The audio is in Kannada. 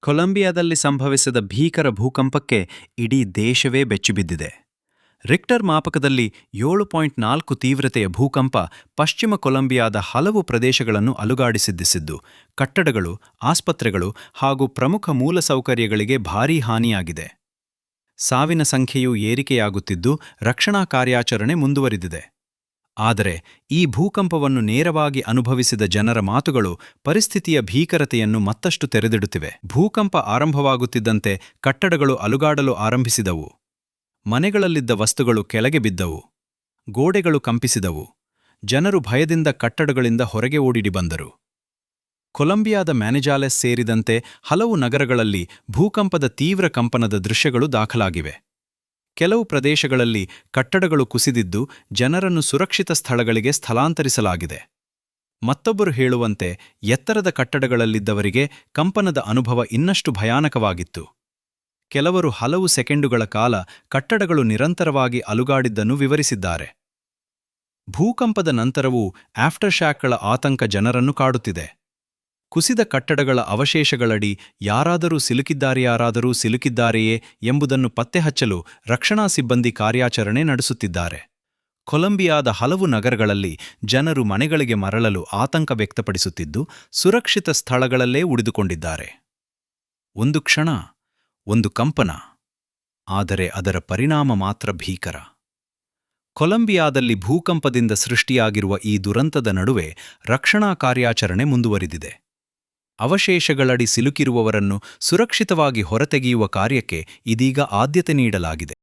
ಕೊಲಂಬಿಯಾದಲ್ಲಿ ಸಂಭವಿಸಿದ ಭೀಕರ ಭೂಕಂಪಕ್ಕೆ ಇಡೀ ದೇಶವೇ ಬೆಚ್ಚಿಬಿದ್ದಿದೆ. ರಿಕ್ಟರ್ ಮಾಪಕದಲ್ಲಿ 7.4 ತೀವ್ರತೆಯ ಭೂಕಂಪ ಪಶ್ಚಿಮ ಕೊಲಂಬಿಯಾದ ಹಲವು ಪ್ರದೇಶಗಳನ್ನು ಅಲುಗಾಡಿಸಿದ್ದಿಸಿದ್ದು, ಕಟ್ಟಡಗಳು, ಆಸ್ಪತ್ರೆಗಳು ಹಾಗೂ ಪ್ರಮುಖ ಮೂಲಸೌಕರ್ಯಗಳಿಗೆ ಭಾರೀ ಹಾನಿಯಾಗಿದೆ. ಸಾವಿನ ಸಂಖ್ಯೆಯೂ ಏರಿಕೆಯಾಗುತ್ತಿದ್ದು, ರಕ್ಷಣಾ ಕಾರ್ಯಾಚರಣೆ ಮುಂದುವರಿದಿದೆ. ಆದರೆ ಈ ಭೂಕಂಪವನ್ನು ನೇರವಾಗಿ ಅನುಭವಿಸಿದ ಜನರ ಮಾತುಗಳು ಪರಿಸ್ಥಿತಿಯ ಭೀಕರತೆಯನ್ನು ಮತ್ತಷ್ಟು ತೆರೆದಿಡುತ್ತಿವೆ. ಭೂಕಂಪ ಆರಂಭವಾಗುತ್ತಿದ್ದಂತೆ ಕಟ್ಟಡಗಳು ಅಲುಗಾಡಲು ಆರಂಭಿಸಿದವು. ಮನೆಗಳಲ್ಲಿದ್ದ ವಸ್ತುಗಳು ಕೆಳಗೆ ಬಿದ್ದವು. ಗೋಡೆಗಳು ಕಂಪಿಸಿದವು. ಜನರು ಭಯದಿಂದ ಕಟ್ಟಡಗಳಿಂದ ಹೊರಗೆ ಓಡಿಡಿ ಬಂದರು. ಕೊಲಂಬಿಯಾದ ಮ್ಯಾನಿಜಾಲೆಸ್ ಸೇರಿದಂತೆ ಹಲವು ನಗರಗಳಲ್ಲಿ ಭೂಕಂಪದ ತೀವ್ರ ಕಂಪನದ ದೃಶ್ಯಗಳು ದಾಖಲಾಗಿವೆ. ಕೆಲವು ಪ್ರದೇಶಗಳಲ್ಲಿ ಕಟ್ಟಡಗಳು ಕುಸಿದಿದ್ದು ಜನರನ್ನು ಸುರಕ್ಷಿತ ಸ್ಥಳಗಳಿಗೆ ಸ್ಥಳಾಂತರಿಸಲಾಗಿದೆ. ಮತ್ತೊಬ್ಬರು ಹೇಳುವಂತೆ ಎತ್ತರದ ಕಟ್ಟಡಗಳಲ್ಲಿದ್ದವರಿಗೆ ಕಂಪನದ ಅನುಭವ ಇನ್ನಷ್ಟು ಭಯಾನಕವಾಗಿತ್ತು. ಕೆಲವರು ಹಲವು ಸೆಕೆಂಡುಗಳ ಕಾಲ ಕಟ್ಟಡಗಳು ನಿರಂತರವಾಗಿ ಅಲುಗಾಡಿದ್ದನ್ನು ವಿವರಿಸಿದ್ದಾರೆ. ಭೂಕಂಪದ ನಂತರವೂ ಆಫ್ಟರ್ಶಾಕ್ಗಳ ಆತಂಕ ಜನರನ್ನು ಕಾಡುತ್ತಿದೆ. ಕುಸಿದ ಕಟ್ಟಡಗಳ ಅವಶೇಷಗಳಡಿ ಯಾರಾದರೂ ಸಿಲುಕಿದ್ದಾರೆಯೇ ಎಂಬುದನ್ನು ಪತ್ತೆಹಚ್ಚಲು ರಕ್ಷಣಾ ಸಿಬ್ಬಂದಿ ಕಾರ್ಯಾಚರಣೆ ನಡೆಸುತ್ತಿದ್ದಾರೆ. ಕೊಲಂಬಿಯಾದ ಹಲವು ನಗರಗಳಲ್ಲಿ ಜನರು ಮನೆಗಳಿಗೆ ಮರಳಲು ಆತಂಕ ವ್ಯಕ್ತಪಡಿಸುತ್ತಿದ್ದು, ಸುರಕ್ಷಿತ ಸ್ಥಳಗಳಲ್ಲೇ ಉಳಿದುಕೊಂಡಿದ್ದಾರೆ. ಒಂದು ಕ್ಷಣ, ಒಂದು ಕಂಪನ, ಆದರೆ ಅದರ ಪರಿಣಾಮ ಮಾತ್ರ ಭೀಕರ. ಕೊಲಂಬಿಯಾದಲ್ಲಿ ಭೂಕಂಪದಿಂದ ಸೃಷ್ಟಿಯಾಗಿರುವ ಈ ದುರಂತದ ನಡುವೆ ರಕ್ಷಣಾ ಕಾರ್ಯಾಚರಣೆ ಮುಂದುವರಿದಿದೆ. ಅವಶೇಷಗಳಡಿ ಸಿಲುಕಿರುವವರನ್ನು ಸುರಕ್ಷಿತವಾಗಿ ಹೊರತೆಗೆಯುವ ಕಾರ್ಯಕ್ಕೆ ಇದೀಗ ಆದ್ಯತೆ ನೀಡಲಾಗಿದೆ.